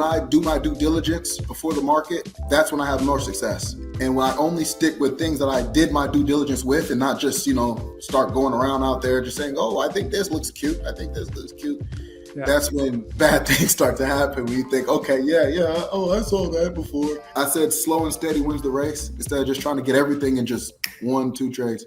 I do my due diligence before the market, that's when I have more success. And when I only stick with things that I did my due diligence with and not just, start going around out there just saying, oh, I think this looks cute. I think this looks cute. Yeah. That's when bad things start to happen. When you think, okay, oh, I saw that before. I said slow and steady wins the race instead of just trying to get everything in just 1-2 trades.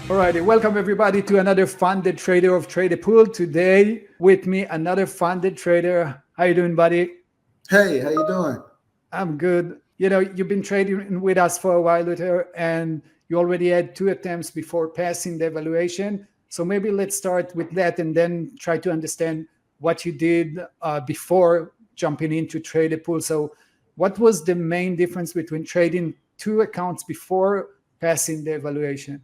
Alrighty, welcome everybody to another funded trader of Tradepool. Today with me, another funded trader. How you doing, buddy? Hey, how you doing? I'm good. You've been trading with us for a while, Luther, and you already had 2 attempts before passing the evaluation. So maybe let's start with that and then try to understand what you did before jumping into Tradepool. So what was the main difference between trading 2 accounts before passing the evaluation?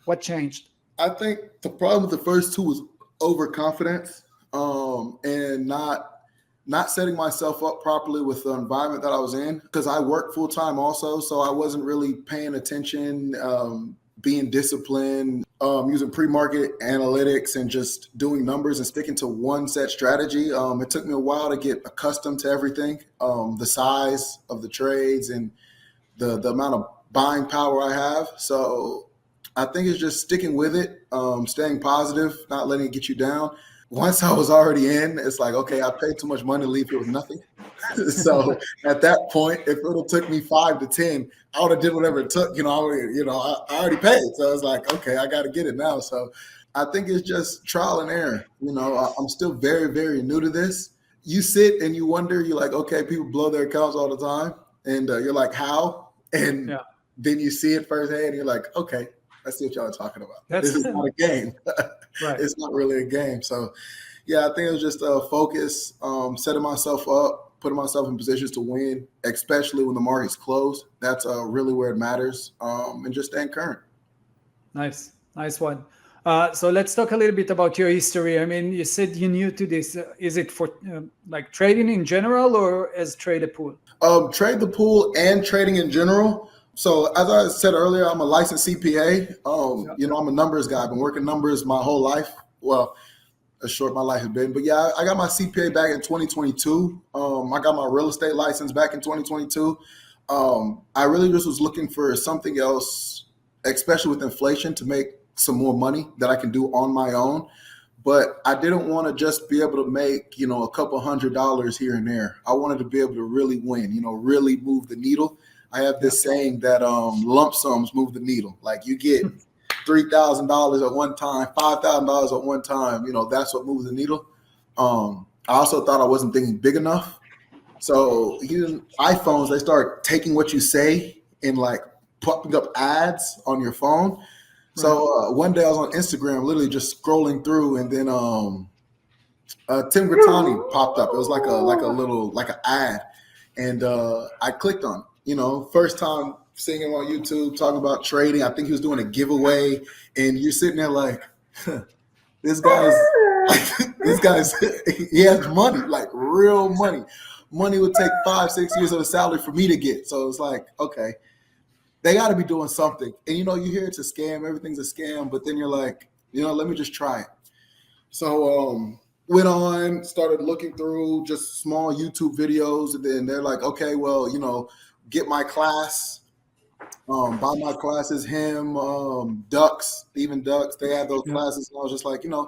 What changed? I think the problem with the first 2 was overconfidence and not setting myself up properly with the environment that I was in, because I work full time also. So I wasn't really paying attention, being disciplined, using pre-market analytics and just doing numbers and sticking to one set strategy. It took me a while to get accustomed to everything, the size of the trades and the amount of buying power I have. So I think it's just sticking with it, staying positive, not letting it get you down. Once I was already in, it's like, okay, I paid too much money to leave here with nothing. So at that point, if it would have took me 5 to 10, I would have did whatever it took. I already paid. So I was like, okay, I got to get it now. So I think it's just trial and error. I'm still very, very new to this. You sit and you wonder, you're like, okay, people blow their accounts all the time. And you're like, how? And then you see it firsthand. And you're like, okay, I see what y'all are talking about. This is not a game. Right. It's not really a game. So, I think it was just a focus, setting myself up, putting myself in positions to win, especially when the market's closed. That's really where it matters, and just staying current. Nice one. So let's talk a little bit about your history. I mean, you said you're new to this. Is it for like trading in general or as Tradepool? Trade the pool and trading in general. So as I said earlier, I'm a licensed CPA. I'm a numbers guy. I've been working numbers my whole life. Well, as short my life has been. But I got my CPA back in 2022. I got my real estate license back in 2022. I really just was looking for something else, especially with inflation, to make some more money that I can do on my own. But I didn't want to just be able to make, a couple $100 here and there. I wanted to be able to really win, really move the needle. I have this saying that lump sums move the needle. Like you get $3,000 at one time, $5,000 at one time. That's what moves the needle. I also thought I wasn't thinking big enough. So even iPhones, they start taking what you say and like popping up ads on your phone. Right. So one day I was on Instagram, literally just scrolling through, and then Tim Grittani popped up. It was like an ad, and I clicked on it. First time seeing him on YouTube talking about trading. I think he was doing a giveaway, and you're sitting there like, this guy's he has money, like real money. Money would take 5-6 years of a salary for me to get. So it's like, okay, they got to be doing something. And you hear it's a scam, everything's a scam, but then you're like, let me just try it. So went on, started looking through just small YouTube videos, and then they're like, okay, well, get my class, buy my classes, Ducks, even Ducks, they had those classes. And I was just like, why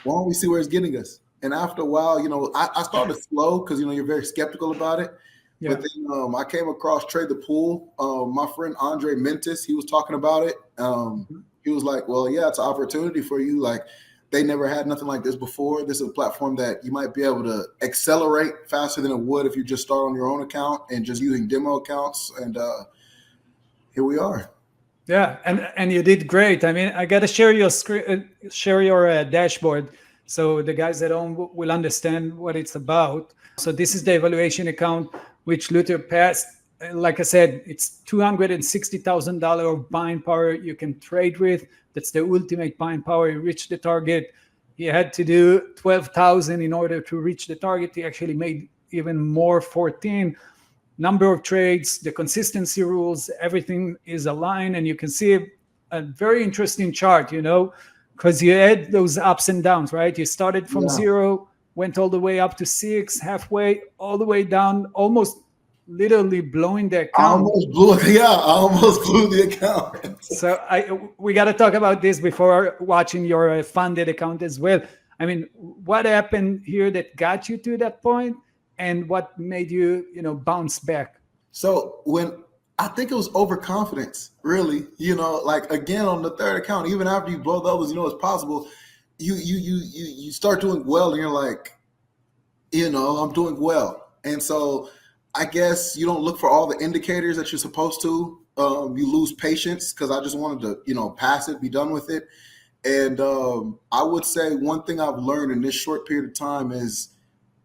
don't we see where it's getting us? And after a while, I started slow because, you're very skeptical about it. Yeah. But then I came across Trade the Pool. My friend Andre Mentis, he was talking about it. He was like, well, it's an opportunity for you. Like, they never had nothing like this before. This is a platform that you might be able to accelerate faster than it would if you just start on your own account and just using demo accounts. And here we are. Yeah, and you did great. I mean, I got to share your screen, share your dashboard, so the guys at home will understand what it's about. So this is the evaluation account which Luther passed. Like I said, it's $260,000 of buying power you can trade with. That's the ultimate buying power. He reached the target. He had to do 12,000 in order to reach the target. He actually made even more, 14. number of trades, the consistency rules, everything is aligned, and you can see a very interesting chart, because you had those ups and downs, right? You started from Yeah. 0, went all the way up to 6, halfway, all the way down, almost literally blowing the account. I almost blew the account. So we got to talk about this before watching your funded account as well. I mean, what happened here that got you to that point, and what made you, bounce back? So I think it was overconfidence, really. Like again on the third account, even after you blow the others, it's possible. You start doing well, and you're like, I'm doing well, and so I guess you don't look for all the indicators that you're supposed to. You lose patience because I just wanted to, pass it, be done with it. And I would say one thing I've learned in this short period of time is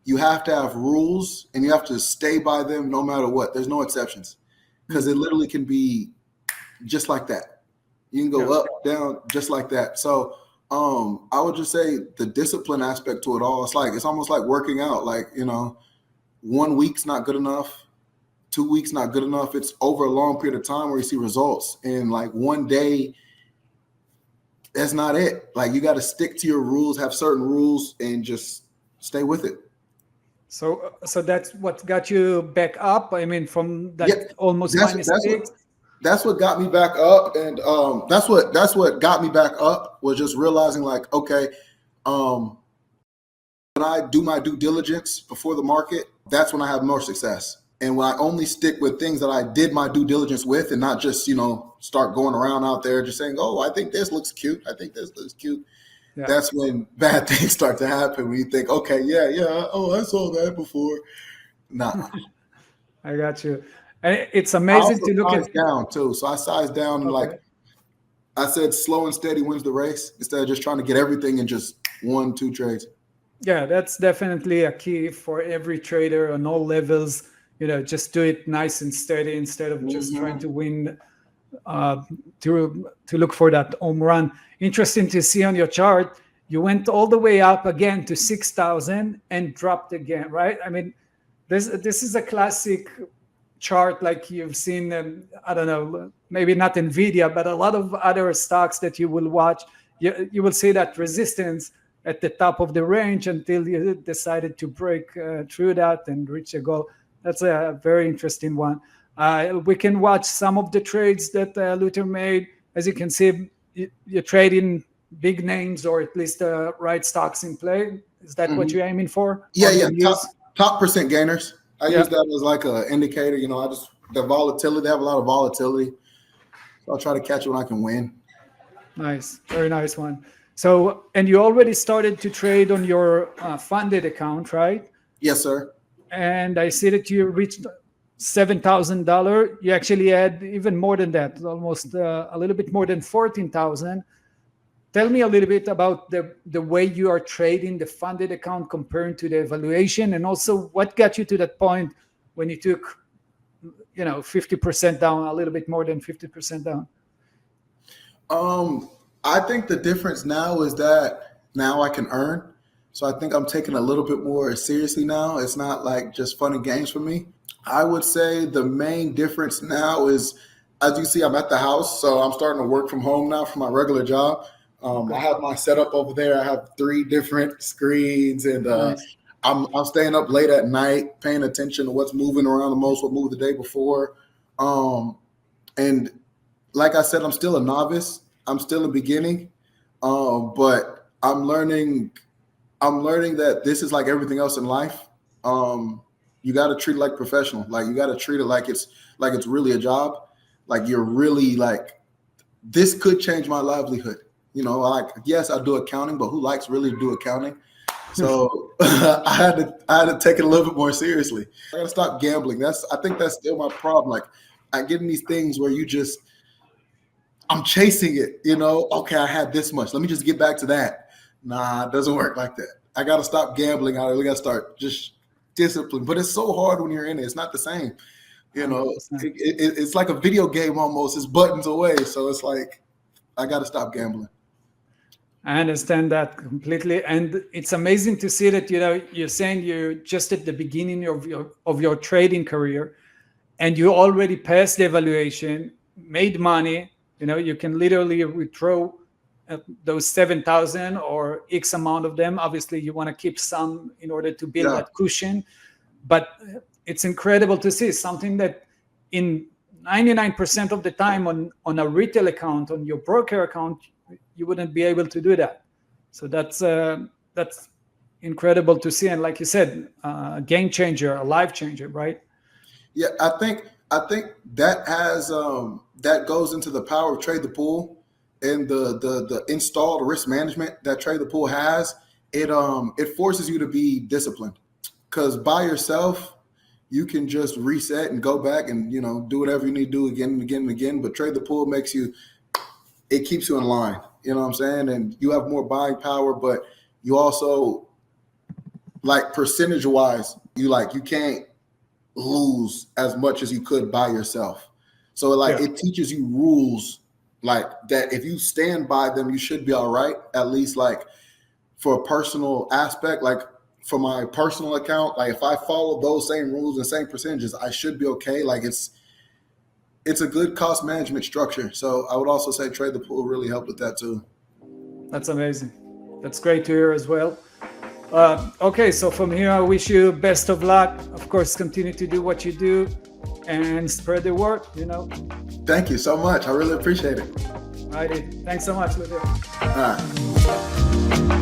you have to have rules and you have to stay by them no matter what. There's no exceptions because it literally can be just like that. You can go up, down, just like that. So I would just say the discipline aspect to it all. It's almost like working out. Like, 1 week's not good enough. 2 weeks not good enough. It's over a long period of time where you see results. And like one day, that's not it. Like you got to stick to your rules, have certain rules, and just stay with it. So that's what got you back up. I mean, from that almost minus 6. That's what got me back up, and that's what got me back up was just realizing like, okay, when I do my due diligence before the market, that's when I have more success. And when I only stick with things that I did my due diligence with, and not just start going around out there just saying, oh, I think this looks cute. I think this looks cute. Yeah. That's when bad things start to happen. When you think, okay, yeah, oh, I saw that before. Nah. I got you. And it's amazing to look at down too. So I sized down like I said, slow and steady wins the race instead of just trying to get everything in just 1-2 trades. Yeah, that's definitely a key for every trader on all levels. Just do it nice and steady instead of just trying to win, to look for that home run. Interesting to see on your chart, you went all the way up again to 6,000 and dropped again, right? I mean, this is a classic chart like you've seen, I don't know, maybe not NVIDIA, but a lot of other stocks that you will watch. You will see that resistance at the top of the range until you decided to break through that and reach a goal. That's a very interesting one. We can watch some of the trades that Luther made. As you can see, you're trading big names or at least the right stocks in play. Is that what you're aiming for? Yeah. Top percent gainers. I use that as like an indicator. The volatility. They have a lot of volatility. So I'll try to catch it when I can win. Nice. Very nice one. So, and you already started to trade on your funded account, right? Yes, sir. And I see that you reached $7,000. You actually had even more than that, almost a little bit more than 14,000. Tell me a little bit about the way you are trading the funded account comparing to the evaluation, and also what got you to that point when you took, 50% down, a little bit more than 50% down. I think the difference now is that now I can earn. So I think I'm taking a little bit more seriously now. It's not like just fun and games for me. I would say the main difference now is, as you see, I'm at the house. So I'm starting to work from home now from my regular job. I have my setup over there. I have 3 different screens, and I'm staying up late at night, paying attention to what's moving around the most, what moved the day before. And like I said, I'm still a novice. I'm still a beginning, but I'm learning that this is like everything else in life. You got to treat it like professional. Like you got to treat it like it's really a job. Like you're really like, this could change my livelihood. Like, yes, I do accounting, but who likes really to do accounting? So I had to take it a little bit more seriously. I got to stop gambling. I think that's still my problem. Like I get in these things where I'm chasing it, okay, I had this much. Let me just get back to that. Nah, it doesn't work like that. I got to stop gambling. I really got to start just discipline. But it's so hard when you're in it. It's not the same. It's like a video game almost. It's buttons away. So it's like, I got to stop gambling. I understand that completely. And it's amazing to see that, you're saying you're just at the beginning of your trading career. and you already passed the evaluation, made money, you can literally withdraw those 7,000 or X amount of them. Obviously, you want to keep some in order to build that cushion. But it's incredible to see something that in 99% of the time on a retail account, on your broker account, you wouldn't be able to do that. So that's incredible to see. And like you said, a game changer, a life changer, right? Yeah, I think that has that goes into the power of Trade the Pool and the installed risk management that Trade the Pool has. It forces you to be disciplined, because by yourself you can just reset and go back and do whatever you need to do again and again and again. But Trade the Pool it keeps you in line. You know what I'm saying? And you have more buying power, but you also, like, percentage wise, you can't lose as much as you could by yourself. So it teaches you rules like that. If you stand by them, you should be all right. At least for a personal aspect, for my personal account, if I follow those same rules and same percentages, I should be okay. It's a good cost management structure. So I would also say Trade the Pool really helped with that too. That's amazing. That's great to hear as well. Okay, so from here, I wish you best of luck. Of course, continue to do what you do and spread the word, Thank you so much. I really appreciate it. All righty. Thanks so much, Luther. All right.